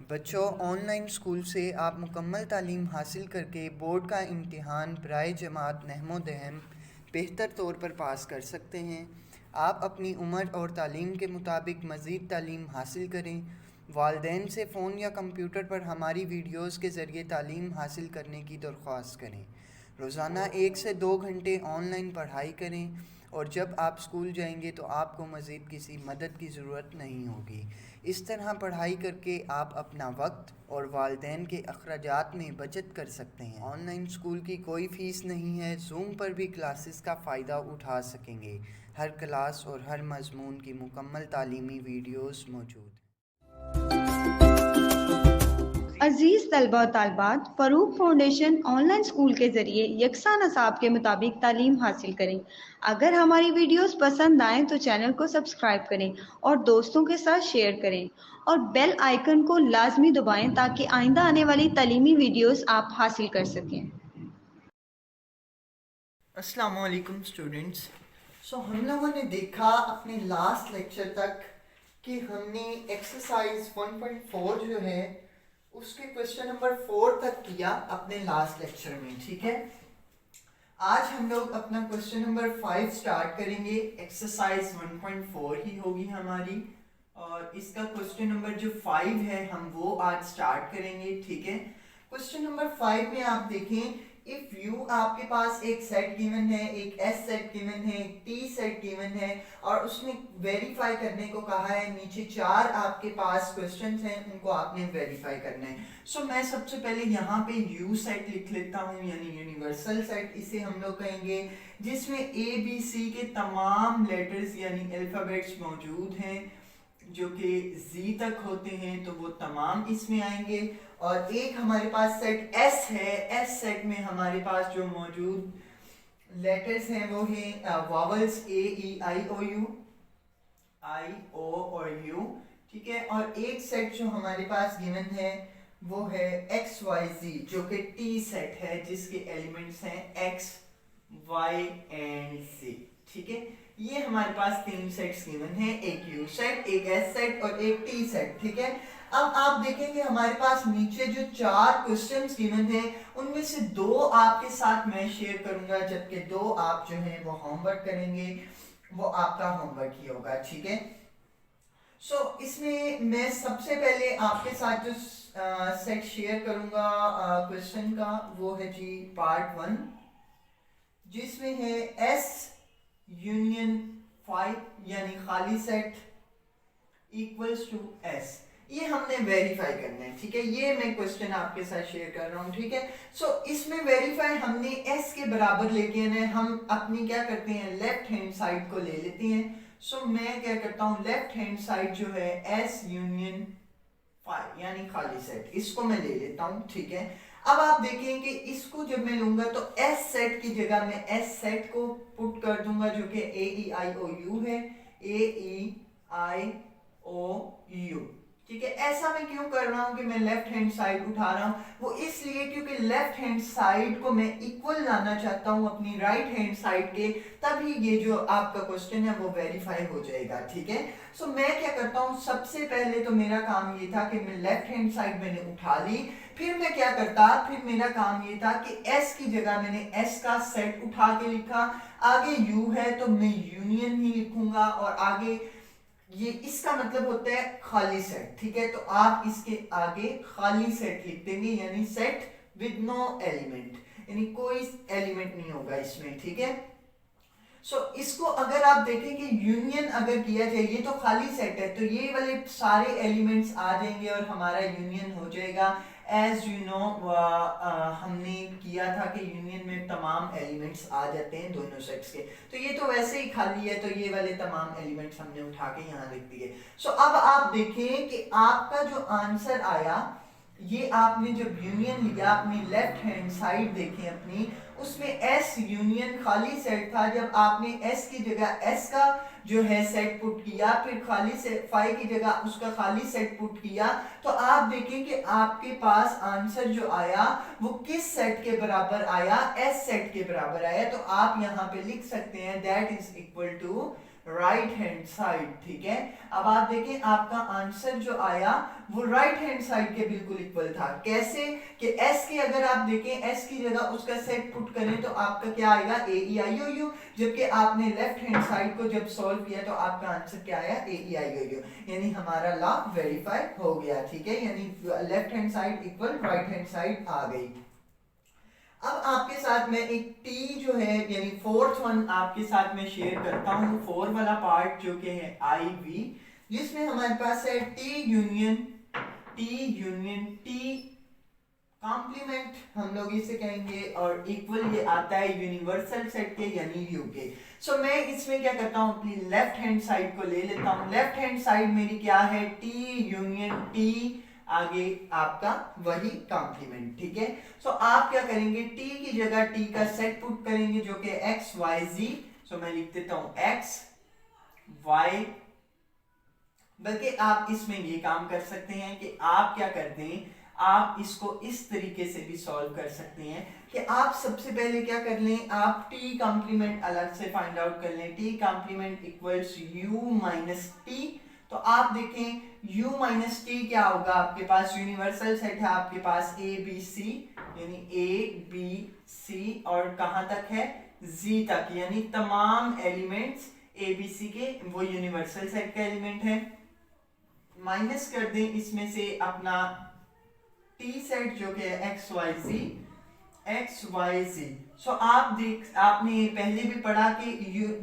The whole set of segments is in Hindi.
बच्चों, ऑनलाइन स्कूल से आप मुकम्मल तालीम हासिल करके बोर्ड का इम्तिहान बराए जमात नहमो दहम बेहतर तौर पर पास कर सकते हैं। आप अपनी उम्र और तालीम के मुताबिक मज़ीद तालीम हासिल करें। वालिदैन से फ़ोन या कंप्यूटर पर हमारी वीडियोज़ के ज़रिए तालीम हासिल करने की दरख्वास्त करें। रोज़ाना 1 से 2 घंटे ऑनलाइन पढ़ाई करें और जब आप स्कूल जाएंगे तो आपको मज़ीद किसी मदद की ज़रूरत नहीं होगी। इस तरह पढ़ाई करके आप अपना वक्त और वालिदैन के अखराजात में बचत कर सकते हैं। ऑनलाइन स्कूल की कोई फ़ीस नहीं है। जूम पर भी क्लासेस का फ़ायदा उठा सकेंगे। हर क्लास और हर मज़मून की मुकम्मल तालीमी वीडियोज़ मौजूद हैं। अजीज तलबा और तालबात, फ़रूक फाउंडेशन ऑनलाइन स्कूल के ज़रिए यकसा नसाब के मुताबिक तालीम हासिल करें। अगर हमारी वीडियोस पसंद आएँ तो चैनल को सब्सक्राइब करें और दोस्तों के साथ शेयर करें और बेल आइकन को लाजमी दबाएं ताकि आइंदा आने वाली तालीमी वीडियोस आप हासिल कर सकें। अस्सलाम वालेकुम स्टूडेंट्स। हम लोगों ने देखा अपने लास्ट लेक्चर तक कि हमने एक्सरसाइज 1.4 जो है उसके क्वेश्चन नंबर 4 तक किया अपने लास्ट लेक्चर में। ठीक है, आज हम लोग अपना क्वेश्चन नंबर 5 स्टार्ट करेंगे। एक्सरसाइज 1.4 ही होगी हमारी और इसका क्वेश्चन नंबर जो 5 है हम वो आज स्टार्ट करेंगे। ठीक है, क्वेश्चन नंबर 5 में आप देखें, इफ यू आपके पास एक सेट गिवन है, एक एस सेट गिवन है, एक टी सेट गिवन है और उसने वेरीफाई करने को कहा है। नीचे 4 आपके पास क्वेश्चंस हैं, उनको आपने वेरीफाई करना है। मैं सबसे पहले यहाँ पे यू सेट लिख लेता हूँ, यानी यूनिवर्सल सेट इसे हम लोग कहेंगे, जिसमें ए बी सी के तमाम लेटर्स यानी अल्फाबेट्स मौजूद हैं जो कि जी तक होते हैं, तो वो तमाम इसमें आएंगे। और एक हमारे पास सेट एस है। एस सेट में हमारे पास जो मौजूद लेटर्स हैं वो हैं vowels A E I O you, आई ओ और यू। ठीक है, और एक सेट जो हमारे पास गिवन है वो है एक्स वाई जी, जो कि टी सेट है जिसके एलिमेंट्स हैं एक्स वाई एंड जी। ठीक है, ये हमारे पास 3 सेट्स गिवन है, एक यू सेट, एक एस सेट और एक टी सेट। ठीक है, अब आप देखेंगे हमारे पास नीचे जो 4 क्वेश्चंस गिवन है उनमें से 2 आपके साथ मैं शेयर करूंगा, जबकि 2 आप जो है वो होमवर्क करेंगे, वो आपका होमवर्क ही होगा। ठीक है, इसमें मैं सबसे पहले आपके साथ जो सेट शेयर करूंगा क्वेश्चन का वो है जी पार्ट 1, जिसमें है एस यूनियन 5 यानी खाली सेट इक्वल्स टू एस। ये हमने वेरीफाई करना है। ठीक है, ये मैं क्वेश्चन आपके साथ शेयर कर रहा हूं। ठीक है, इसमें वेरीफाई हमने एस के बराबर लेके आना है। हम अपनी क्या करते हैं, लेफ्ट हैंड साइड को ले लेते हैं। मैं क्या करता हूं, लेफ्ट हैंड साइड जो है एस यूनियन 5 यानी खाली सेट, इसको मैं ले लेता हूं। ठीक है, अब आप देखें कि इसको जब मैं लूंगा तो एस सेट की जगह मैं एस सेट को पुट कर दूंगा, जो कि ए ई आई ओ यू है, ए ई आई ओ यू। ठीक है, ऐसा मैं क्यों कर रहा हूं कि मैं लेफ्ट हैंड साइड उठा रहा हूं, वो इसलिए क्योंकि लेफ्ट हैंड साइड को मैं इक्वल लाना चाहता हूं अपनी राइट हैंड साइड के, तभी ये जो आपका क्वेश्चन है वो वेरीफाई हो जाएगा। ठीक है, मैं क्या करता हूं, सबसे पहले तो मेरा काम ये था कि मैं लेफ्ट हैंड साइड मैंने उठा ली, फिर मैं क्या करता, फिर मेरा काम ये था कि एस की जगह मैंने एस का सेट उठा के लिखा। आगे यू है तो मैं यूनियन ही लिखूंगा और आगे ये इसका मतलब होता है खाली सेट। ठीक है, तो आप इसके आगे खाली सेट लिख देंगे, यानी सेट विद नो एलिमेंट, यानी कोई एलिमेंट नहीं होगा इसमें। ठीक है, इसको अगर आप देखें कि यूनियन अगर किया जाए, ये तो खाली सेट है तो ये वाले सारे एलिमेंट्स आ जाएंगे और हमारा यूनियन हो जाएगा। एज यू नो हमने किया था कि यूनियन में तमाम एलिमेंट्स आ जाते हैं दोनों सेट्स के, तो ये तो वैसे ही खाली है तो ये वाले तमाम एलिमेंट्स हमने उठा के यहाँ लिख दिए। अब आप देखें कि आपका जो आंसर आया, ये आपने जब यूनियन लिया अपनी लेफ्ट हैंड साइड देखें अपनी, उसमें एस यूनियन खाली सेट था। जब आपने एस की जगह एस का जो है सेट पुट किया, फिर खाली सेट 5 की जगह उसका खाली सेट पुट किया, तो आप देखें कि आपके पास आंसर जो आया वो किस सेट के बराबर आया, एस सेट के बराबर आया। तो आप यहाँ पे लिख सकते हैं that is equal to right hand side, ठीक है। अब आप देखें आपका आंसर जो आया वो राइट हैंड साइड के बिल्कुल इक्वल था। कैसे कि s की अगर आप देखें s की जगह उसका सेट पुट करें तो आपका क्या आएगा a e i o u, जबकि आपने लेफ्ट हैंड साइड को जब सॉल्व किया तो आपका आंसर क्या आया a e i o u, यानी हमारा लॉ वेरीफाई हो गया, ठीक है, यानी left hand side equal right hand side आ गई। अब आपके साथ में एक टी जो है यानी फोर्थ वन आपके साथ में शेयर करता हूं, फोर वाला पार्ट जो कि है आई वी, जिसमें हमारे पास है टी यूनियन टी कॉम्प्लीमेंट हम लोग इसे कहेंगे, और इक्वल ये आता है यूनिवर्सल सेट के यानी यू के। सो मैं इसमें क्या करता हूं, अपनी लेफ्ट हैंड साइड को ले लेता हूं। लेफ्ट हैंड साइड मेरी क्या है, टी यूनियन टी, आगे आपका वही कॉम्प्लीमेंट, ठीक है। सो आप क्या करेंगे, टी की जगह टी का सेट पुट करेंगे जो कि एक्स वाई जी। सो मैं लिख देता हूं एक्स वाई, बल्कि आप इसमें ये काम कर सकते हैं कि आप क्या करते हैं, आप इसको इस तरीके से भी सॉल्व कर सकते हैं कि आप सबसे पहले क्या कर लें, आप टी कॉम्प्लीमेंट अलग से फाइंड आउट कर लें। T complement equals U minus T. तो आप देखें u माइनस टी क्या होगा, आपके पास यूनिवर्सल सेट है आपके पास a b c, यानी a b c और कहां तक है z तक, यानी तमाम एलिमेंट्स a b c के वो यूनिवर्सल सेट का एलिमेंट है। माइनस कर दें इसमें से अपना t सेट जो कि एक्स वाई जी। सो आपने पहले भी पढ़ा कि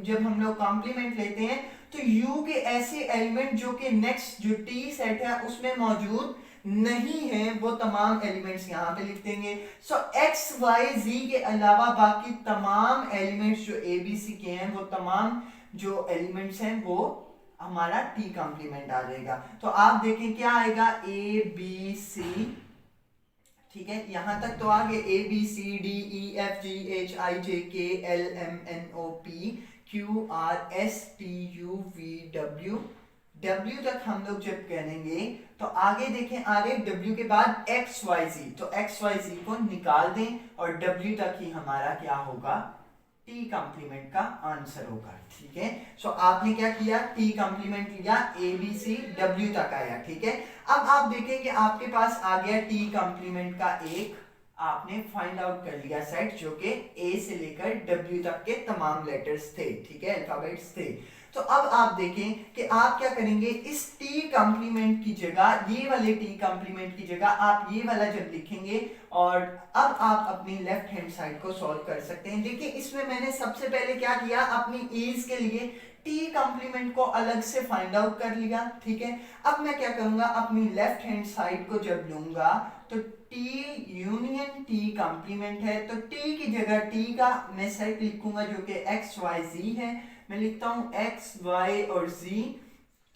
जब हम लोग कॉम्प्लीमेंट लेते हैं तो u के ऐसे एलिमेंट जो कि नेक्स्ट जो t सेट है उसमें मौजूद नहीं है, वो तमाम एलिमेंट्स यहाँ पे लिख देंगे। सो x y z के अलावा बाकी तमाम एलिमेंट्स जो a b c के हैं वो तमाम जो एलिमेंट्स हैं वो हमारा t कॉम्प्लीमेंट आ जाएगा। तो आप देखें क्या आएगा, a b c, ठीक है, यहां तक तो आगे a b c d e f g h i j k l m n o p q r s t u v w तक हम लोग जब करेंगे तो आगे देखें, आगे w के बाद x y z, तो x y z को निकाल दें और w तक ही हमारा क्या होगा, t कॉम्प्लीमेंट का आंसर होगा, ठीक है। सो आपने क्या किया, t कॉम्प्लीमेंट लिया, a b c w तक आया, ठीक है। अब आप देखें कि आपके पास आ गया t कॉम्प्लीमेंट का एक, आपने फाइंड आउट कर लिया सेट जो कि a से लेकर w तक के तमाम लेटर्स थे, ठीक है, अल्फाबेट्स थे। तो अब आप देखें कि आप क्या करेंगे, इस t कॉम्प्लीमेंट की जगह, ये वाले t कॉम्प्लीमेंट की जगह आप ये वाला जब लिखेंगे और अब आप अपनी लेफ्ट हैंड साइड को सॉल्व कर सकते हैं। देखिए इसमें मैंने सबसे पहले क्या किया, अपनी ईज के लिए t कॉम्प्लीमेंट को अलग से फाइंड आउट कर लिया, ठीक है। अब मैं क्या करूंगा, अपनी लेफ्ट हैंड साइड को जब लूंगा तो t यूनियन t कॉम्प्लीमेंट है, तो t की जगह t का मैं सेट लिखूंगा जो कि x y z है। मैं लिखता हूं x y और z,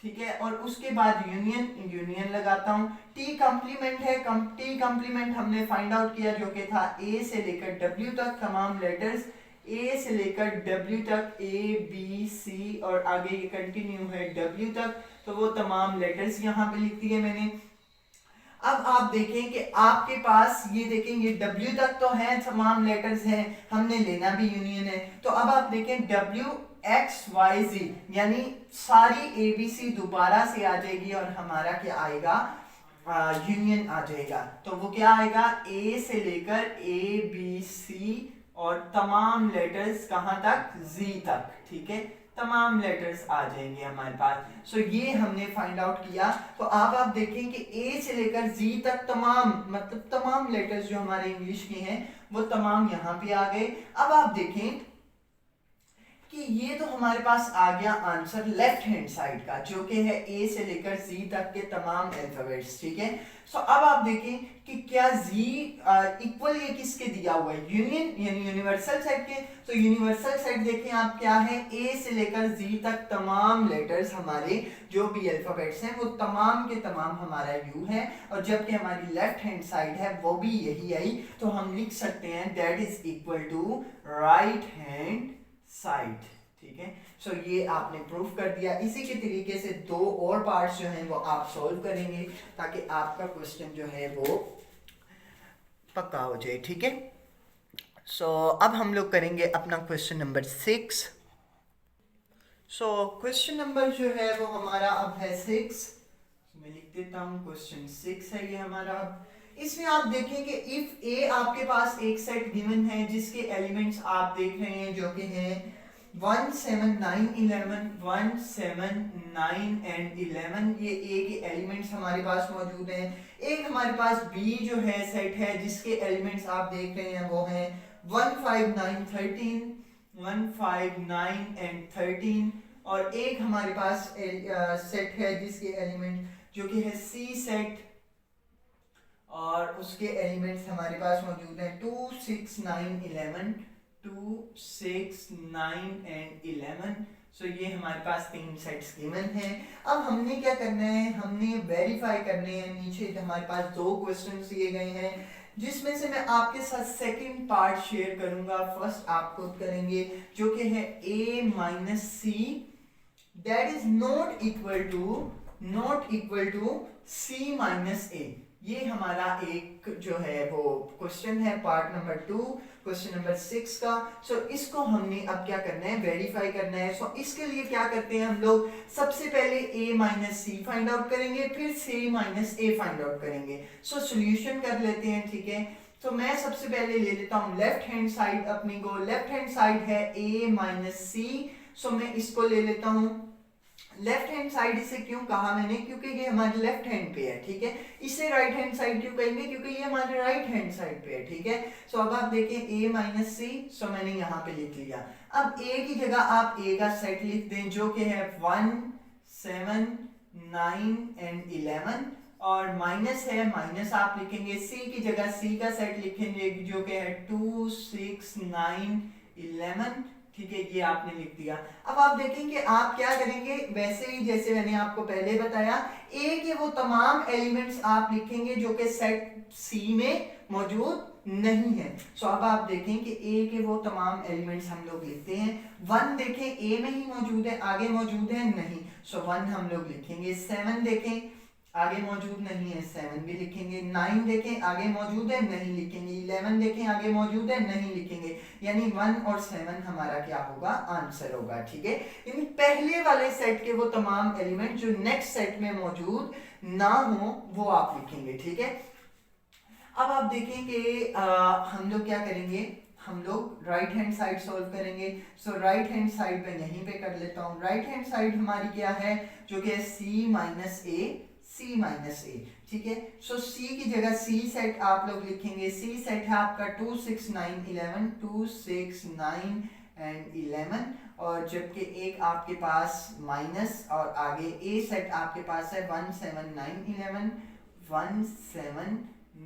ठीक है, और उसके बाद यूनियन लगाता हूं। t कॉम्प्लीमेंट है, t कॉम्प्लीमेंट हमने फाइंड आउट किया जो कि था a से लेकर w तक तमाम लेटर्स, a से लेकर w तक, a b c और आगे ये कंटिन्यू है w तक, तो वो तमाम लेटर्स यहाँ पे लिख दिए मैंने। अब आप देखें कि आपके पास ये देखें ये W तक तो है, तमाम लेटर्स हैं, हमने लेना भी यूनियन है। तो अब आप देखें W X Y Z यानी सारी ABC दोबारा से आ जाएगी और हमारा क्या आएगा, यूनियन आ जाएगा। तो वो क्या आएगा, A से लेकर A B C और तमाम लेटर्स कहां तक, Z तक, ठीक है, तमाम लेटर्स आ जाएंगे हमारे पास। सो ये हमने फाइंड आउट किया। तो आप देखें कि A से लेकर Z तक तमाम, मतलब तमाम लेटर्स जो हमारे इंग्लिश के हैं वो तमाम यहाँ पे आ गए। अब आप देखें कि ये तो हमारे पास आ गया आंसर लेफ्ट हैंड साइड का जो कि है A से लेकर Z तक के तमाम अल्फाबेट्स, ठीक है। सो अब आप देखें कि क्या Z इक्वल ये किसके दिया हुआ है, यूनियन यानी यूनिवर्सल सेट के। तो यूनिवर्सल सेट देखें आप क्या है, A से लेकर Z तक तमाम लेटर्स हमारे जो भी अल्फाबेट्स हैं वो तमाम के तमाम हमारा U है, और जबकि हमारी लेफ्ट हैंड साइड है वो भी यही आई। तो हम लिख सकते हैं that is equal to right hand side, ठीक है। सो ये आपने प्रूफ कर दिया। इसी के तरीके से दो और पार्ट्स जो हैं वो आप सॉल्व करेंगे ताकि आपका क्वेश्चन जो है वो पक्का हो जाए, ठीक है। सो अब हम लोग करेंगे अपना question number 6। So question number जो है वो हमारा अब है 6। मैं लिख देता हूँ, क्वेश्चन 6 है ये हमारा। अब इसमें आप देखें कि इफ ए आपके पास एक सेट गिवन है जिसके एलिमेंट्स आप देख रहे हैं जो कि हैं 1 7 9 11, 1 7 9 एंड 11, ये ए के एलिमेंट्स हमारे पास मौजूद हैं। एक हमारे पास बी जो है सेट है जिसके एलिमेंट्स आप देख रहे हैं वो हैं 1 5 9 13, 1 5 9 एंड 13, और एक हमारे पास सेट है जिसके एलिमेंट जो कि है सी सेट, और उसके एलिमेंट्स हमारे पास मौजूद हैं 2 6 9 11, 2 6 9 एंड 11। सो ये हमारे पास तीन सेट्स गिवन हैं। अब हमने क्या करना है, हमने वेरीफाई करने हैं। नीचे हमारे पास दो क्वेश्चंस दिए गए हैं जिसमें से मैं आपके साथ सेकंड पार्ट शेयर करूंगा। फर्स्ट आप खुद करेंगे जो कि है a minus C that is not equal to c minus A. ये हमारा एक जो है वो क्वेश्चन है पार्ट नंबर 2, क्वेश्चन नंबर 6 का। सो इसको हमने अब क्या करना है, वेरीफाई करना है। सो इसके लिए क्या करते हैं हम लोग, सबसे पहले a minus C find out करेंगे, फिर c minus A find out करेंगे। सो सोल्यूशन कर लेते हैं, ठीक है। तो मैं सबसे पहले ले लेता हूं लेफ्ट हैंड साइड अपनी को। लेफ्ट हैंड साइड है a माइनस सी, सो मैं इसको ले लेता हूं लेफ्ट हैंड साइड। इसे क्यों कहा मैंने, क्योंकि ये हमारे लेफ्ट हैंड पे है, ठीक है। इसे राइट हैंड साइड क्यों कहेंगे, क्योंकि ये हमारे राइट हैंड साइड पे है, ठीक है। सो अब आप देखें a माइनस सी, सो मैंने यहाँ पे लिख लिया। अब a की जगह आप a का सेट लिख दें जो कि है 1 7 9 एंड 11, और माइनस है, माइनस आप लिखेंगे। c की जगह c का सेट लिखेंगे जो कि है 2 6 9 11, ठीक है। ये आपने लिख दिया। अब आप देखेंगे आप क्या करेंगे, वैसे ही जैसे मैंने आपको पहले बताया, ए के वो तमाम एलिमेंट्स आप लिखेंगे जो कि सेट सी में मौजूद नहीं है। सो अब आप देखें कि ए के वो तमाम एलिमेंट्स हम लोग लिखते हैं। 1 देखें ए में ही मौजूद है, आगे मौजूद है नहीं, सो 1 हम लोग लिखेंगे। 7 देखें आगे मौजूद नहीं है, 7 भी लिखेंगे। 9 देखें आगे मौजूद है, नहीं लिखेंगे। 11 देखें आगे मौजूद है, नहीं लिखेंगे। यानी 1 और 7 हमारा क्या होगा, आंसर होगा, ठीक है। इन पहले वाले सेट के वो तमाम एलिमेंट जो नेक्स्ट सेट में मौजूद ना हो वो आप लिखेंगे, ठीक है। अब आप देखेंगे हम लोग क्या करेंगे, हम लोग राइट हैंड साइड सॉल्व करेंगे। सो राइट हैंड साइड में यहीं पे कर लेता हूँ। राइट हैंड साइड हमारी क्या है, जो कि है c माइनस ए, ठीक है। सो c की जगह c सेट आप लोग लिखेंगे। c सेट है आपका 2 6 9 11, 2 6 9 एंड 11, और जबकि एक आपके पास माइनस और आगे a सेट आपके पास है 1 7 9 11, 1 7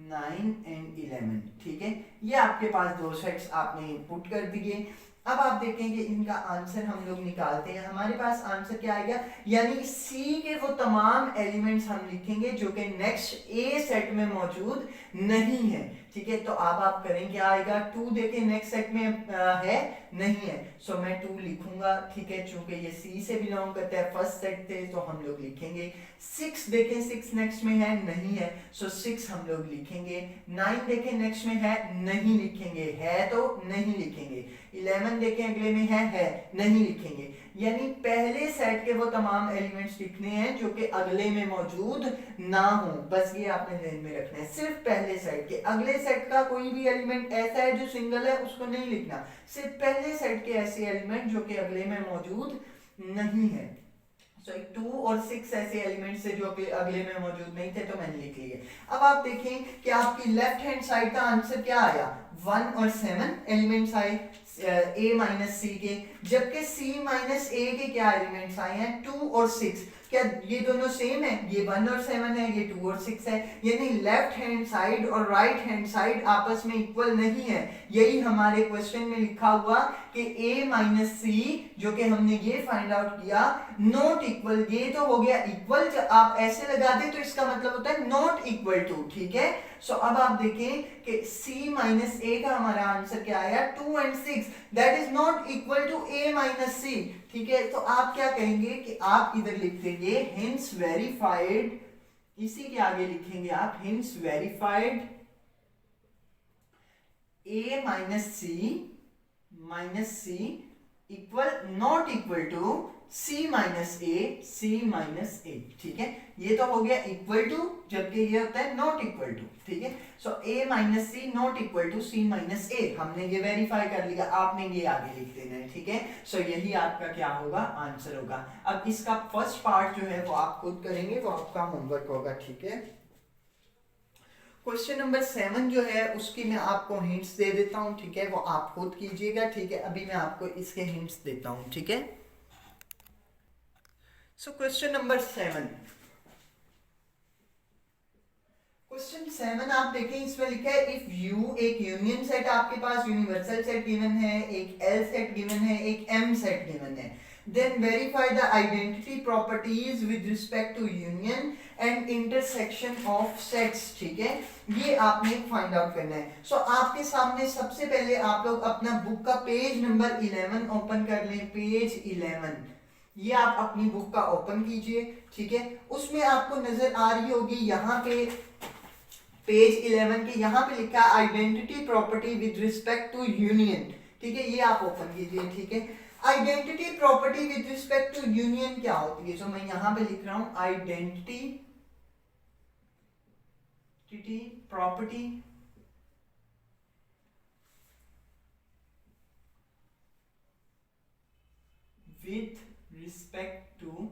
9 एंड 11, ठीक है। ये आपके पास दो सेट्स आपने इनपुट कर दिए। अब आप देखें कि इनका आंसर हम लोग निकालते हैं। हमारे पास आंसर क्या आएगा, यानी सी के वो तमाम एलिमेंट्स हम लिखेंगे जो कि नेक्स्ट ए सेट में मौजूद नहीं है, ठीक है। तो अब आप करें क्या आएगा, 2 देखें नेक्स्ट सेट में है नहीं है, सो मैं 2 लिखूंगा, ठीक है। चूंकि ये सी से बिलोंग करता है, फर्स्ट सेट थे, तो हम लोग लिखेंगे। 6 देखें 6 नेक्स्ट में है नहीं है, सो 6 हम लोग लिखेंगे। 9 देखें नेक्स्ट में है नहीं लिखेंगे, है तो नहीं लिखेंगे। 11 देखें अगले में है नहीं लिखेंगे। यानी पहले सेट के वो तमाम एलिमेंट्स लिखने हैं जो कि अगले में मौजूद ना हो, बस ये आपने ध्यान में रखना है। सिर्फ पहले सेट के, अगले सेट का कोई भी एलिमेंट ऐसा है जो सिंगल है उसको नहीं लिखना, सिर्फ पहले सेट के ऐसे एलिमेंट जो कि अगले में मौजूद नहीं है। सो 2 और 6 ऐसे एलिमेंट्स है जो कि अगले में मौजूद नहीं थे, तो मैंने लिख लिए। अब आप देखें कि आपकी लेफ्ट हैंड साइड का आंसर क्या आया, 1 और 7 एलिमेंट्स आए a माइनस सी के, जबकि c माइनस a के क्या एलिमेंट्स आए हैं, 2 और 6। क्या ये दोनों सेम है, ये 1 और 7 है, ये 2 और 6 है। यानी लेफ्ट हैंड साइड और राइट हैंड साइड आपस में इक्वल नहीं है। यही हमारे क्वेश्चन में लिखा हुआ कि a माइनस सी जो कि हमने ये फाइंड आउट किया नॉट इक्वल, ये तो हो गया इक्वल, जब आप ऐसे लगा दे तो इसका मतलब होता है नॉट इक्वल टू, ठीक है। सो अब आप देखें कि c माइनस a का हमारा आंसर क्या आया, 2 and 6, that is not equal to a minus c, ठीक है। तो आप क्या कहेंगे कि आप इधर लिख देंगे हिंस वेरीफाइड, इसी के आगे लिखेंगे आप hence verified a minus C equal not equal to C minus A, ठीक है। ये तो हो गया इक्वल टू, जबकि ये होता है नॉट इक्वल टू, ठीक है। So A minus C not equal to C minus A, हमने ये वेरीफाई कर लिया, आपने ये आगे लिख देना है, ठीक है। सो यही आपका क्या होगा, आंसर होगा। अब इसका फर्स्ट पार्ट जो है वो आप खुद करेंगे, वो आपका होमवर्क होगा, ठीक है। क्वेश्चन नंबर 7 जो है उसकी मैं आपको हिंट्स दे देता हूं, ठीक है, वो आप खुद कीजिएगा, ठीक है। अभी मैं आपको इसके हिंट्स देता हूं, ठीक है। सो क्वेश्चन नंबर 7, क्वेश्चन 7 आप देखें, इसमें लिखा है इफ यू, एक यूनियन सेट आपके पास, यूनिवर्सल सेट गिवन है, एक एल सेट गिवन है, एक एम सेट गिवन है, then verify the identity properties with respect to union and intersection of sets, ठीक है। ये आपने फाइंड आउट करना है। सो आपके सामने सबसे पहले आप लोग अपना बुक का पेज नंबर 11 ओपन कर लें, पेज 11, ये आप अपनी बुक का ओपन कीजिए, ठीक है। उसमें आपको नजर आ रही होगी यहाँ पे पेज 11 के यहाँ पे लिखा है identity property with respect to union, ठीक है। ये आप ओपन कीजिए, ठीक है। Identity property with respect to union क्या होती है? तो मैं यहाँ पे लिख रहा हूं identity property with respect to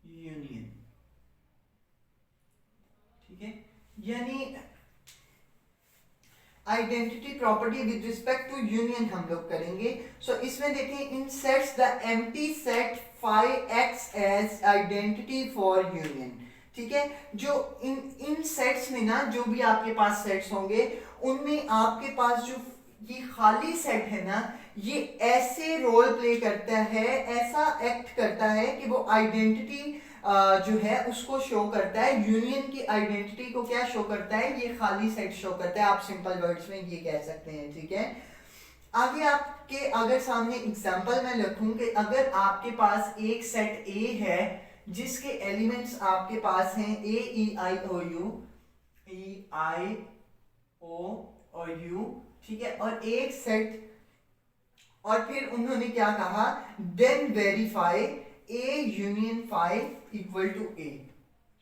union, ठीक है। यानी identity property with respect to union हम लोग करेंगे। सो इसमें देखें, in sets the empty set phi x as identity for union, ठीक है। जो इन सेट्स में ना, जो भी आपके पास सेट्स होंगे उनमें आपके पास जो ये खाली सेट है ना, ये ऐसे रोल प्ले करता है, ऐसा एक्ट करता है कि वो आइडेंटिटी जो है उसको शो करता है, यूनियन की आइडेंटिटी को क्या शो करता है, ये खाली सेट शो करता है। आप सिंपल वर्ड्स में ये कह सकते हैं, ठीक है। आगे आपके अगर सामने एग्जांपल मैं लिखूं कि अगर आपके पास एक सेट ए है जिसके एलिमेंट्स आपके पास हैं ए ई आई ओ यू, ठीक है, और एक सेट, और फिर उन्होंने क्या कहा, then verify A union phi equal to A.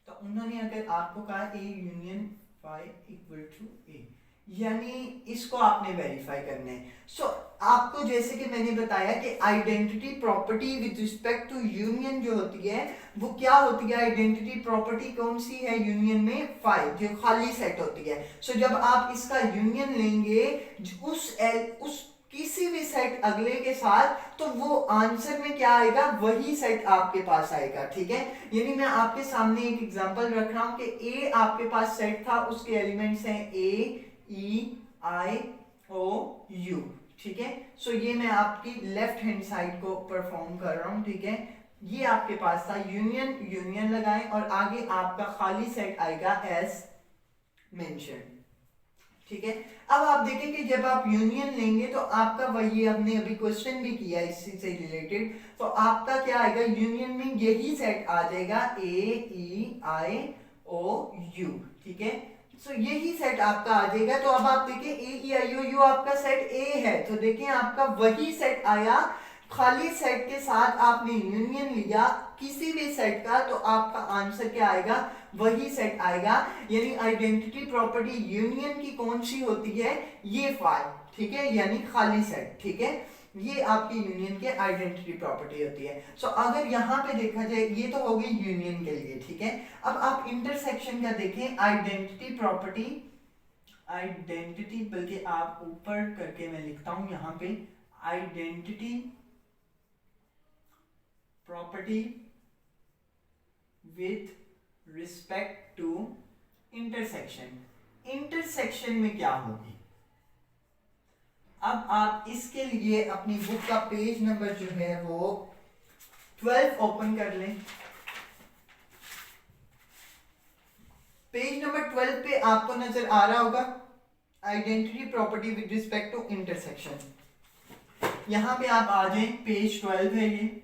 तो उन्होंने अगर आपको कहा A union phi equal to A, यानी इसको आपने वेरीफाई करना है। सो आपको जैसे कि मैंने बताया कि identity property with respect to union जो होती है वो क्या होती है, आइडेंटिटी प्रॉपर्टी कौन सी है यूनियन में, फाई, जो खाली सेट होती है। सो जब आप इसका यूनियन लेंगे उस किसी भी सेट अगले के साथ, तो वो आंसर में क्या आएगा, वही सेट आपके पास आएगा, ठीक है। यानी मैं आपके सामने एक एग्जांपल रख रहा हूं कि ए आपके पास सेट था, उसके एलिमेंट्स हैं ए ई आई ओ यू, ठीक है। सो ये मैं आपकी लेफ्ट हैंड साइड को परफॉर्म कर रहा हूं, ठीक है। ये आपके पास था, यूनियन लगाएं और आगे आपका खाली सेट आएगा एज मेंशन, ठीक है। अब आप देखें कि जब आप यूनियन लेंगे तो आपका वही, हमने अभी क्वेश्चन भी किया इसी से रिलेटेड, तो आपका क्या आएगा, यूनियन में यही सेट आ जाएगा ए ई आई ओ यू, ठीक है। सो यही सेट आपका आ जाएगा। तो अब आप देखें ए ई आई ओ यू आपका सेट ए है, तो देखें आपका वही सेट आया, खाली सेट के साथ आपने यूनियन लिया किसी भी सेट का, तो आपका आंसर क्या आएगा, वही सेट आएगा। यानी आइडेंटिटी प्रॉपर्टी यूनियन की कौन सी होती है, ये फाई, ठीक है, यानी खाली सेट, ठीक है। ये आपकी यूनियन के आइडेंटिटी प्रॉपर्टी होती है। सो अगर यहाँ पे देखा जाए, ये तो हो गई यूनियन के लिए, ठीक है। अब आप इंटरसेक्शन का देखें, आइडेंटिटी प्रॉपर्टी, आइडेंटिटी, बल्कि आप ऊपर करके मैं लिखता हूं यहाँ पे, identity property with respect to intersection, intersection में क्या होगी। अब आप इसके लिए अपनी बुक का पेज नंबर जो है वो 12 ओपन कर लें। पेज नंबर 12 पे आपको नजर आ रहा होगा identity property with respect to intersection. यहां पे आप आ जाएं, पेज 12 है ये।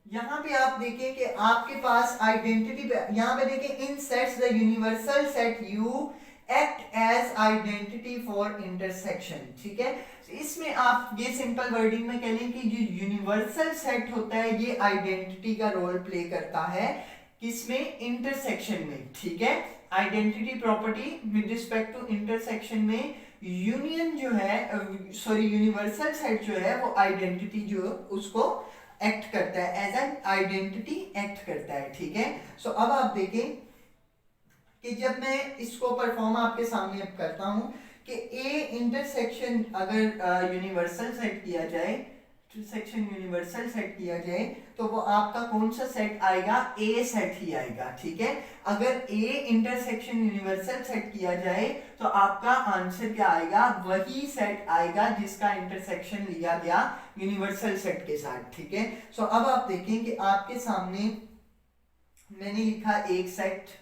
यहां पे आप देखें कि आपके पास आइडेंटिटी पे, यहां पे देखें in sets the universal set U act as identity for intersection, ठीक है। इसमें आप ये सिंपल वर्डिंग में कह लें कि जो यूनिवर्सल सेट होता है ये आइडेंटिटी का रोल प्ले करता है किसमें, इंटरसेक्शन में, ठीक है। Identity property with respect to intersection में यूनियन जो है, सॉरी यूनिवर्सल सेट जो है वो आइडेंटिटी जो उसको एक्ट करता है, एज एन आइडेंटिटी एक्ट करता है, ठीक है। सो अब आप देखें कि जब मैं इसको परफॉर्म आपके सामने अब करता हूं कि ए इंटरसेक्शन अगर यूनिवर्सल सेट किया जाए, इंटरसेक्शन यूनिवर्सल सेट किया जाए तो वो आपका कौन सा सेट आएगा, ए सेट ही आएगा, ठीक है। अगर ए इंटरसेक्शन यूनिवर्सल सेट किया जाए तो आपका आंसर क्या आएगा, वही सेट आएगा जिसका इंटरसेक्शन लिया गया यूनिवर्सल सेट के साथ, ठीक है। सो अब आप देखें कि आपके सामने मैंने लिखा एक सेट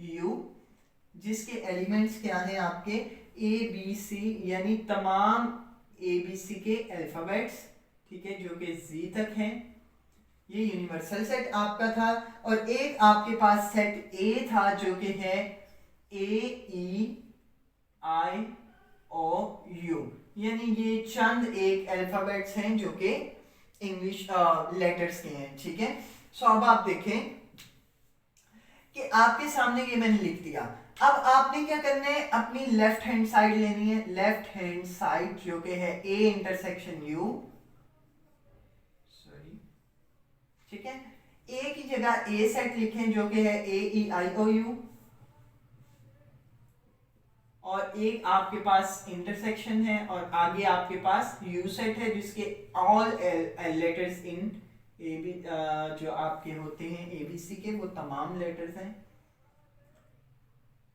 यू जिसके एलिमेंट्स क्या हैं आपके ए बी सी, यानी तमाम ए बी सी के अल्फाबेट्स, ठीक है, जो कि जी तक हैं, ये यूनिवर्सल सेट आपका था। और एक आपके पास सेट ए था जो कि है ए ई आई ओ यू, यानी ये चंद एक अल्फाबेट्स हैं जो कि इंग्लिश लेटर्स के हैं, ठीक है। सो अब आप देखें कि आपके सामने ये मैंने लिख दिया। अब आपने क्या करना है, अपनी लेफ्ट हैंड साइड लेनी है, लेफ्ट हैंड साइड जो कि है ए इंटरसेक्शन यू, सॉरी, ठीक है। ए की जगह ए सेट लिखें जो कि है ए ई आई ओ यू, और एक आपके पास इंटरसेक्शन है और आगे आपके पास यू सेट है जिसके all letters in A B जो आपके होते हैं एबीसी के वो तमाम लेटर्स हैं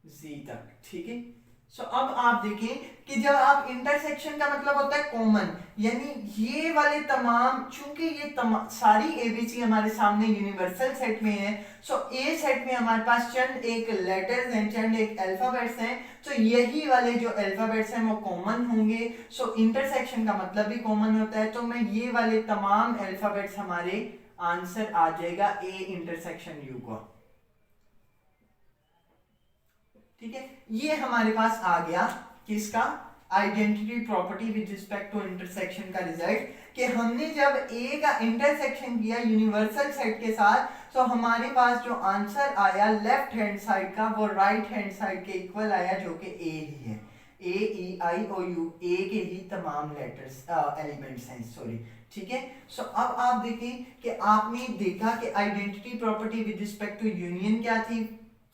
जी तक, ठीक है। सो अब आप देखें कि जब आप इंटरसेक्शन का मतलब होता है कॉमन, यानी ये वाले तमाम, चूंकि ये सारी एबीसी हमारे सामने यूनिवर्सल सेट में है, सो ए सेट में हमारे पास चंद एक लेटर्स हैं, चंद एक अल्फाबेट्स हैं, तो यही वाले जो अल्फाबेट्स हैं वो कॉमन होंगे। सो इंटरसेक्शन का मतलब भी कॉमन होता है, तो मैं ये वाले तमाम अल्फाबेट्स हमारे आंसर आ जाएगा ए इंटरसेक्शन यू को, ठीक है। ये हमारे पास आ गया किसका, identity property with respect to intersection का रिजल्ट, कि हमने जब ए का इंटरसेक्शन किया यूनिवर्सल सेट के साथ तो हमारे पास जो आंसर आया लेफ्ट हैंड साइड का वो राइट हैंड साइड के इक्वल आया जो कि ए ही है, ए ई आई ओ यू, ए के ही तमाम लेटर्स एलिमेंट्स हैं, सॉरी, ठीक है। सो अब आप देखें कि आपने देखा कि identity property with respect to union क्या थी,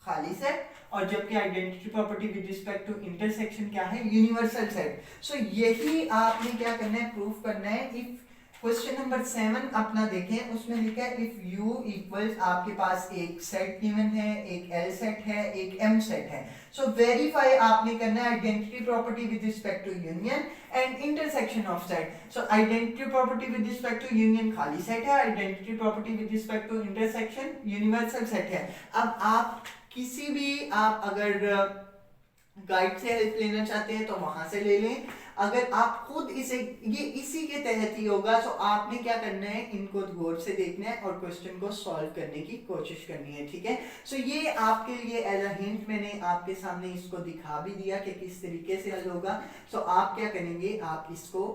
खाली सेट, और जबकि identity property with respect to intersection क्या है, यूनिवर्सल सेट। सो यही आपने क्या करना है, प्रूफ करना है। इफ क्वेश्चन नंबर 7 अपना देखें, उसमें लिखा है इफ यू इक्वल्स, आपके पास एक सेट गिवन है, एक एल सेट है, एक एम सेट है। सो वेरीफाई आपने करना है identity property with respect to union and intersection of set. So identity property with respect to union खाली सेट है, identity property with respect to intersection universal set है। अब आप किसी भी, आप अगर गाइड से हेल्प लेना चाहते हैं तो वहां से ले लें, अगर आप खुद इसे, ये इसी के तहत ही होगा, तो आपने क्या करना है, इनको गौर से देखना है और क्वेश्चन को सॉल्व करने की कोशिश करनी है, ठीक है। सो ये आपके लिए एज अ हिंट मैंने आपके सामने इसको दिखा भी दिया कि किस तरीके से हल होगा। सो आप क्या करेंगे, आप इसको,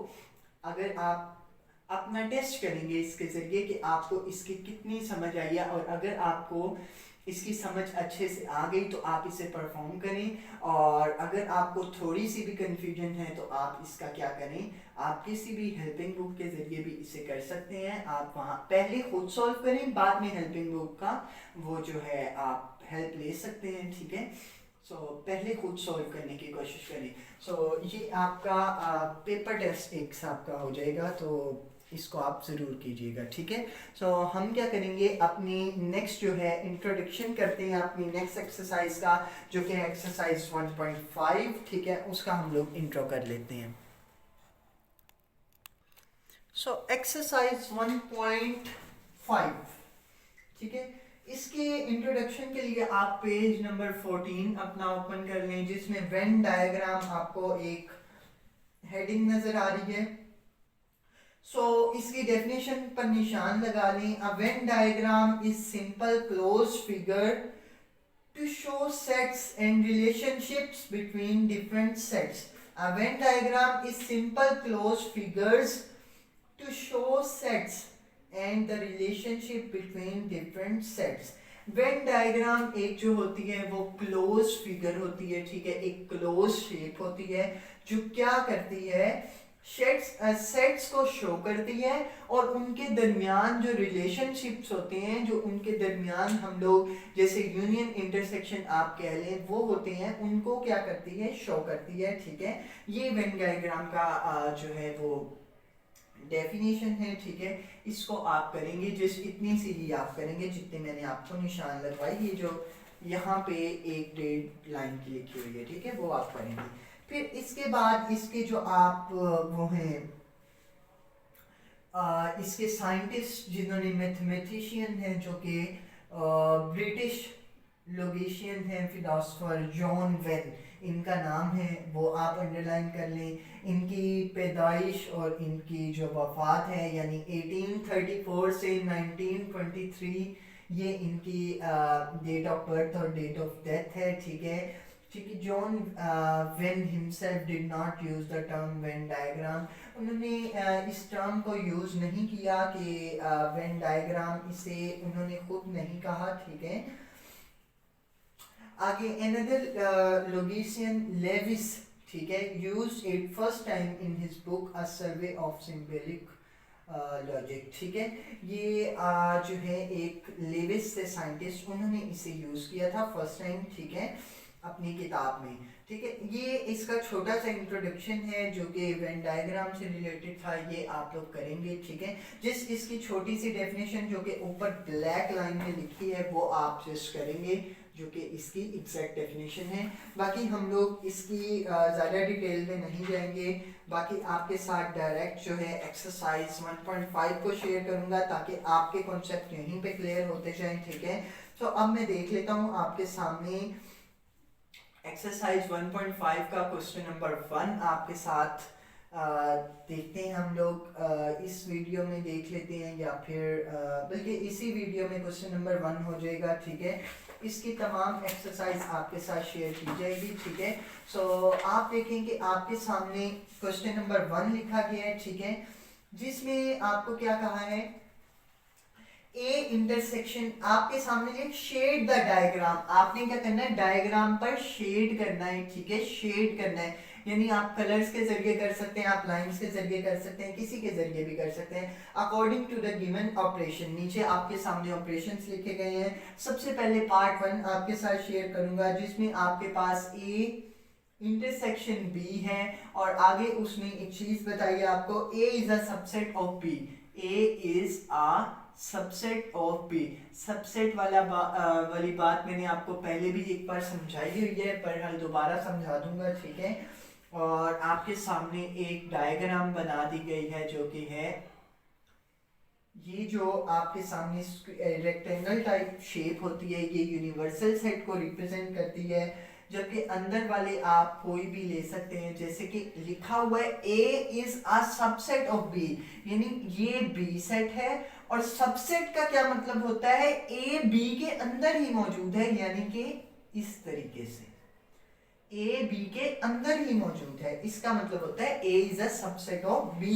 अगर आप अपना टेस्ट करेंगे इसके जरिए कि आपको इसकी कितनी समझ आई है, और अगर आपको इसकी समझ अच्छे से आ गई तो आप इसे परफॉर्म करें, और अगर आपको थोड़ी सी भी कंफ्यूजन है तो आप इसका क्या करें, आप किसी भी हेल्पिंग बुक के जरिए भी इसे कर सकते हैं। आप वहाँ पहले खुद सॉल्व करें, बाद में हेल्पिंग बुक का वो जो है आप हेल्प ले सकते हैं, ठीक है। सो पहले खुद सॉल्व करने की कोशिश करें। सो ये आपका पेपर टेस्ट एक आपका हो जाएगा, तो इसको आप ज़रूर कीजिएगा, ठीक है। सो हम क्या करेंगे, अपनी नेक्स्ट जो है इंट्रोडक्शन करते हैं अपनी नेक्स्ट एक्सरसाइज का, जो कि एक्सरसाइज 1.5, ठीक है, उसका हम लोग इंट्रो कर लेते हैं। सो एक्सरसाइज 1.5, ठीक है, इसके इंट्रोडक्शन के लिए आप पेज नंबर 14 अपना ओपन कर लें, जिसमें वेन डायग्राम आपको एक हेडिंग नजर आ रही है। इसकी डेफिनेशन पर निशान लगा लें। A Venn diagram is simple closed figure to show sets and relationships between different sets. A Venn diagram is simple closed figures to show sets and the relationship between different sets. Venn diagram एक जो होती है वो क्लोज फिगर होती है, ठीक है, एक क्लोज शेप होती है जो क्या करती है, सेट्स को शो करती है और उनके दरमियान जो रिलेशनशिप्स होते हैं, जो उनके दरमियान हम लोग जैसे यूनियन इंटरसेक्शन आप कह लें वो होते हैं, उनको क्या करती है, शो करती है, ठीक है। ये वेन डायग्राम का जो है वो डेफिनेशन है, ठीक है। इसको आप करेंगे जिस इतनी सी ही आप करेंगे जितने मैंने आपको निशान लगवाई, ये जो यहाँ पे एक डेढ़ लाइन की लिखी हुई है, ठीक है, वो आप करेंगे। फिर इसके बाद इसके जो आप वो हैं इसके साइंटिस्ट जिन्होंने मैथमेटिशियन हैं जो कि ब्रिटिश लोगेशियन हैं, फिलोसोफर जॉन वेन इनका नाम है, वो आप अंडरलाइन कर लें। इनकी पैदाइश और इनकी जो वफात है यानी 1834 से 1923 ये इनकी डेट ऑफ बर्थ और डेट ऑफ डेथ है, ठीक है। क्योंकि John when himself did not use the term Venn diagram, उन्होंने इस टर्म को यूज नहीं किया कि वेन डायग्राम, इसे उन्होंने खुद नहीं कहा, ठीक है। आगे अनदर लोगेशियन लेविस, ठीक है, used it first time in his book a survey of symbolic logic, ठीक है। ये जो है एक लेविस से साइंटिस्ट, उन्होंने इसे यूज किया था फर्स्ट टाइम, ठीक है, अपनी किताब में, ठीक है। ये इसका छोटा सा इंट्रोडक्शन है जो कि वेन डायग्राम से रिलेटेड था, ये आप लोग करेंगे, ठीक है। जिस इसकी छोटी सी डेफिनेशन जो कि ऊपर ब्लैक लाइन में लिखी है वो आप जस्ट करेंगे, जो कि इसकी एग्जैक्ट डेफिनेशन है। बाकी हम लोग इसकी ज़्यादा डिटेल में नहीं जाएंगे, बाकी आपके साथ डायरेक्ट जो है एक्सरसाइज 1.5 को शेयर करूंगा ताकि आपके कॉन्सेप्ट यहीं पे क्लियर होते जाएं, ठीक है। तो अब मैं देख लेता हूँ आपके सामने एक्सरसाइज 1.5 का क्वेश्चन नंबर 1 आपके साथ देखते हैं हम लोग। इस वीडियो में देख लेते हैं या फिर बल्कि इसी वीडियो में क्वेश्चन नंबर 1 हो जाएगा, ठीक है। इसकी तमाम एक्सरसाइज आपके साथ शेयर की जाएगी, ठीक है। सो आप देखें कि आपके सामने क्वेश्चन नंबर 1 लिखा गया है, ठीक है, जिसमें आपको क्या कहा है, ए इंटरसेक्शन, आपके सामने शेड द डायग्राम, आपने क्या करना है, डायग्राम पर शेड करना है, ठीक है, शेड करना है, यानी आप कलर्स के जरिए कर सकते हैं, आप लाइंस के जरिए कर सकते हैं, किसी के जरिए भी कर सकते हैं, according to the given operation. नीचे आपके सामने ऑपरेशंस लिखे गए हैं। सबसे पहले पार्ट 1 आपके साथ शेयर करूंगा जिसमें आपके पास ए इंटरसेक्शन बी है और आगे उसमें एक चीज बताइए आपको, A is a subset of B, A is a subset of B. Subset वाली बात मैंने आपको पहले भी एक बार समझाई हुई है, पर दोबारा समझा दूंगा, ठीक है। और आपके सामने एक डायग्राम बना दी गई है जो कि है ये जो आपके सामने रेक्टेंगल टाइप शेप होती है, ये यूनिवर्सल सेट को रिप्रेजेंट करती है, जबकि अंदर वाले आप कोई भी ले सकते हैं, जैसे कि लिखा हुआ है A is a subset of B, यानी ये B सेट है और सबसेट का क्या मतलब होता है, A B के अंदर ही मौजूद है, यानी कि इस तरीके से A B के अंदर ही मौजूद है, इसका मतलब होता है A is a subset of B,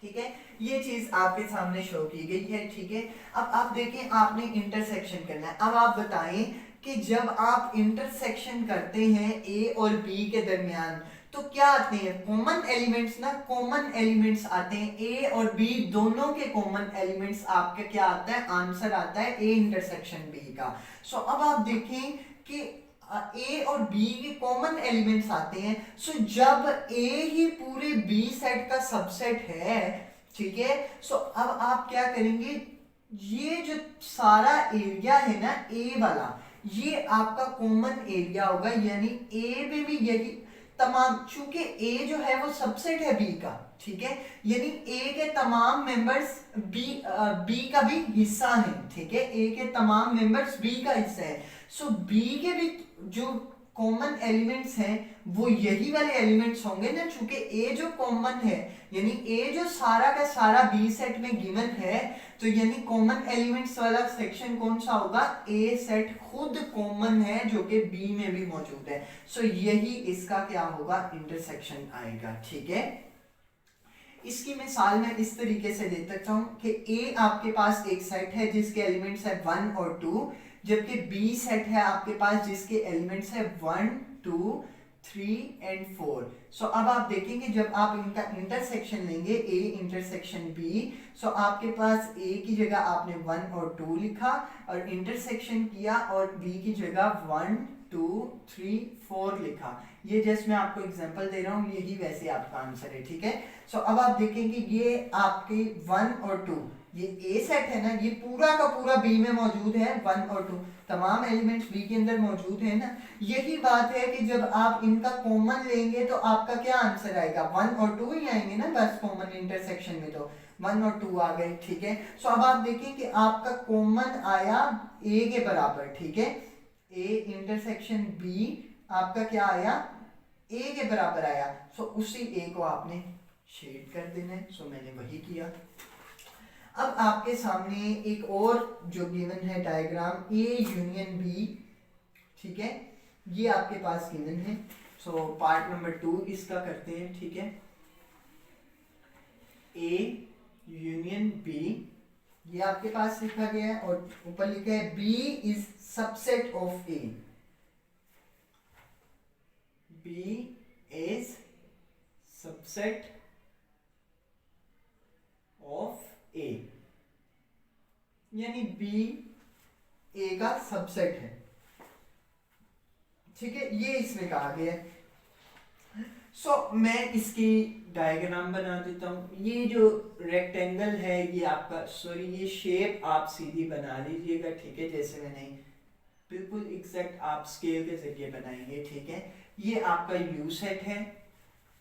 ठीक है। ये चीज आपके सामने शो की गई है, ठीक है। अब आप देखें, आपने इंटरसेक्शन करना है। अब आप बताएं कि जब आप इंटरसेक्शन करते हैं ए और बी के दरमियान तो क्या आते हैं, कॉमन एलिमेंट्स ना, कॉमन एलिमेंट्स आते हैं, ए और बी दोनों के कॉमन एलिमेंट्स आपके क्या आता है, आंसर आता है ए इंटरसेक्शन बी का। सो अब आप देखें कि ए और बी के कॉमन एलिमेंट्स आते हैं। सो जब ए ही पूरे बी सेट का सबसेट है, ठीक है, सो अब आप क्या करेंगे, ये जो सारा एरिया है ना ए वाला, ये आपका कॉमन एरिया होगा, यानी ए में भी यही तमाम, चूंकि ए जो है वो सबसेट है बी का, ठीक है, यानी ए के तमाम मेंबर्स बी का भी हिस्सा है, ठीक है, ए के तमाम मेंबर्स बी का हिस्सा है। सो बी के भी जो कॉमन एलिमेंट्स हैं वो यही वाले एलिमेंट्स होंगे ना, चूंकि ए जो कॉमन है यानी ए जो सारा का सारा बी सेट में गिवन है, तो यानी कॉमन एलिमेंट्स वाला सेक्शन कौन सा होगा, ए सेट खुद कॉमन है जो कि बी में भी मौजूद है। सो यही इसका क्या होगा, इंटरसेक्शन आएगा। ठीक है, इसकी मिसाल मैं इस तरीके से दे सकता हूं कि ए आपके पास एक सेट है जिसके एलिमेंट्स है 1 और 2, जबकि बी सेट है आपके पास जिसके एलिमेंट्स है 1 2 3 एंड 4। सो अब आप देखेंगे जब आप इनका इंटरसेक्शन लेंगे ए इंटरसेक्शन बी, सो आपके पास ए की जगह आपने 1 और 2 लिखा और इंटरसेक्शन किया और बी की जगह 1 2 3 4 लिखा। ये जस्ट मैं आपको एग्जांपल दे रहा हूँ, यही वैसे आपका आंसर है। ठीक है, सो अब आप देखेंगे ये आपके 1 और 2, ये ए सेट है ना, ये पूरा का पूरा बी में मौजूद है, 1 और 2 तमाम एलिमेंट्स बी के अंदर मौजूद है ना। यही बात है कि जब आप इनका कॉमन लेंगे तो आपका क्या आंसर आएगा, 1 और 2 ही आएंगे ना, बस कॉमन इंटरसेक्शन में तो 1 और 2 आ गए। ठीक है, सो अब आप देखिए कि आपका कॉमन आया ए के बराबर। ठीक है, ए इंटरसेक्शन बी आपका क्या आया, ए के बराबर आया। सो उसी ए को आपने शेड कर देना है। सो मैंने वही किया। अब आपके सामने एक और जो गिवन है डायग्राम, ए यूनियन बी। ठीक है, ये आपके पास गिवन है। सो पार्ट नंबर 2 इसका करते हैं। ठीक है, ए यूनियन बी ये आपके पास लिखा गया है और ऊपर लिखा है B is subset of A. B is subset of A, यानी बी ए का सबसेट है। ठीक है, ये इसमें कहा गया है। सो मैं इसकी डायग्राम बना देता हूं। ये जो रेक्टेंगल है ये आपका, सॉरी ये शेप आप सीधी बना लीजिएगा। ठीक है, जैसे मैंने बिल्कुल एग्जैक्ट आप स्केल के जरिए बनाएंगे। ठीक है, ये आपका यू सेट है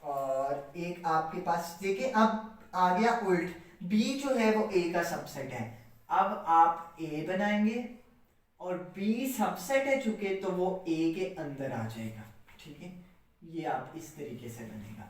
और एक आपके पास देखिए अब आ गया उल्ट, बी जो है वो ए का सबसेट है। अब आप ए बनाएंगे और बी सबसेट है चूंकि तो वो ए के अंदर आ जाएगा। ठीक है, ये आप इस तरीके से बनेगा।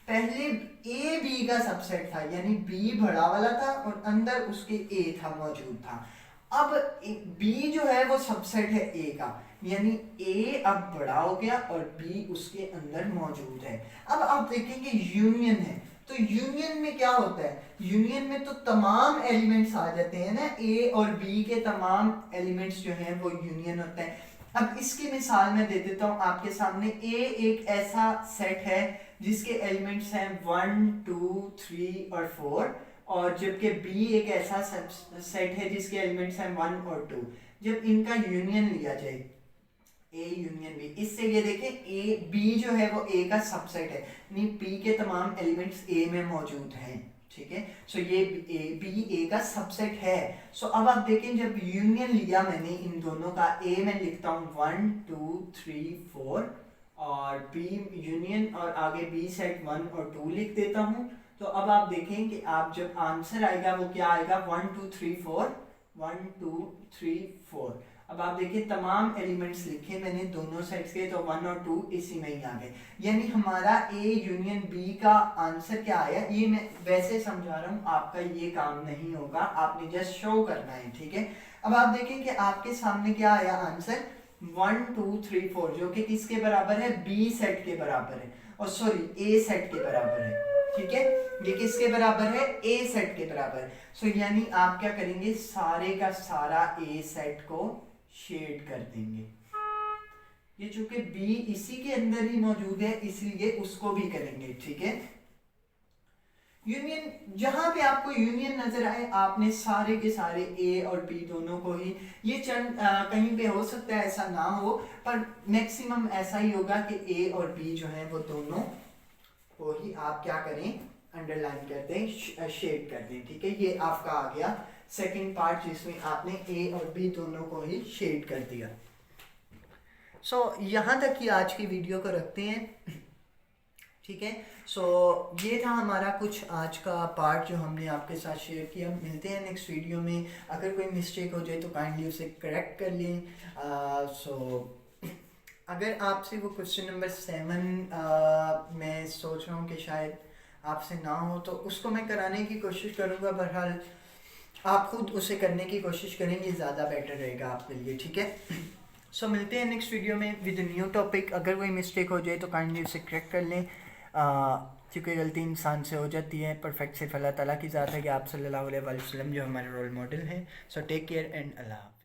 पहले ए बी का सबसेट था, यानी बी बड़ा वाला था और अंदर उसके ए था मौजूद था। अब बी जो है वो सबसेट है ए का, यानी ए अब बड़ा हो गया और बी उसके अंदर मौजूद है। अब आप देखेंगे यूनियन है, तो यूनियन में क्या होता है, यूनियन में तो तमाम एलिमेंट्स आ जाते हैं ना, ए और बी के तमाम एलिमेंट्स जो हैं वो यूनियन होता है। अब इसकी मिसाल मैं दे देता हूं आपके सामने। ए एक ऐसा सेट है जिसके एलिमेंट्स हैं 1 2 3 और 4, और जबकि बी एक ऐसा सेट है जिसके एलिमेंट्स हैं 1 और 2। जब इनका यूनियन लिया जाए, ए यूनियन बी, इससे ये देखें ए बी जो है वो ए का सबसेट है, यानी बी के तमाम एलिमेंट्स ए में मौजूद हैं। ठीक है, सो ये बी ए का सबसेट है। सो अब आप देखें जब यूनियन लिया मैंने इन दोनों का, ए मैं लिखता हूँ 1 2 3 4 और बी यूनियन और आगे बी सेट 1 और 2 लिख देता हूँ। तो अब आप देखें कि आप जब आंसर आएगा वो क्या आएगा, 1 2 3 4 1 2 3 4। अब आप देखिए तमाम एलिमेंट्स लिखे मैंने दोनों सेट्स के, तो 1 और 2 इसी में ही आ गए। यानी हमारा ए यूनियन बी का आंसर क्या आया, ये मैं वैसे समझा रहा हूँ, आपका ये काम नहीं होगा, आपने जस्ट शो करना है। ठीक है, अब आप देखें कि आपके सामने क्या आया आंसर, 1 2 3 4, जो कि किसके बराबर है, बी सेट के बराबर है, और सॉरी ए सेट के बराबर है। ठीक है, ये किसके बराबर है, ए सेट के बराबर। सो यानी आप क्या करेंगे, सारे का सारा ए सेट को शेड कर देंगे। ये चूंकि बी इसी के अंदर ही मौजूद है इसलिए उसको भी करेंगे। ठीक है, यूनियन, जहां पे आपको यूनियन नजर आए आपने सारे के सारे ए और बी दोनों को ही, ये चंद कहीं पे हो सकता है ऐसा ना हो, पर मैक्सिमम ऐसा ही होगा कि ए और बी जो है वो दोनों को ही आप क्या करें, अंडरलाइन कर दें, शेड कर दें। ठीक है, ये आपका आ गया सेकंड पार्ट जिसमें आपने ए और बी दोनों को ही शेड कर दिया। सो यहाँ तक ही आज की वीडियो को रखते हैं। ठीक है, सो ये था हमारा कुछ आज का पार्ट जो हमने आपके साथ शेयर किया। मिलते हैं नेक्स्ट वीडियो में। अगर कोई मिस्टेक हो जाए तो काइंडली उसे करेक्ट कर लें। सो अगर आपसे वो क्वेश्चन नंबर 7 मैं सोच रहा हूँ कि शायद आपसे ना हो, तो उसको मैं कराने की कोशिश करूँगा। बहरहाल आप खुद उसे करने की कोशिश करेंगे, ज़्यादा बेटर रहेगा आपके लिए, ठीक है। सो मिलते हैं नेक्स्ट वीडियो में विद न्यू टॉपिक। अगर कोई मिस्टेक हो जाए तो काइंडली उसे करेक्ट कर लें, क्योंकि गलती इंसान से हो जाती है। परफेक्ट सिर्फ अल्लाह ताला की ज़ात है कि आप सल्लल्लाहु अलैहि वसल्लम जो हमारे रोल मॉडल हैं। So take care and Allah.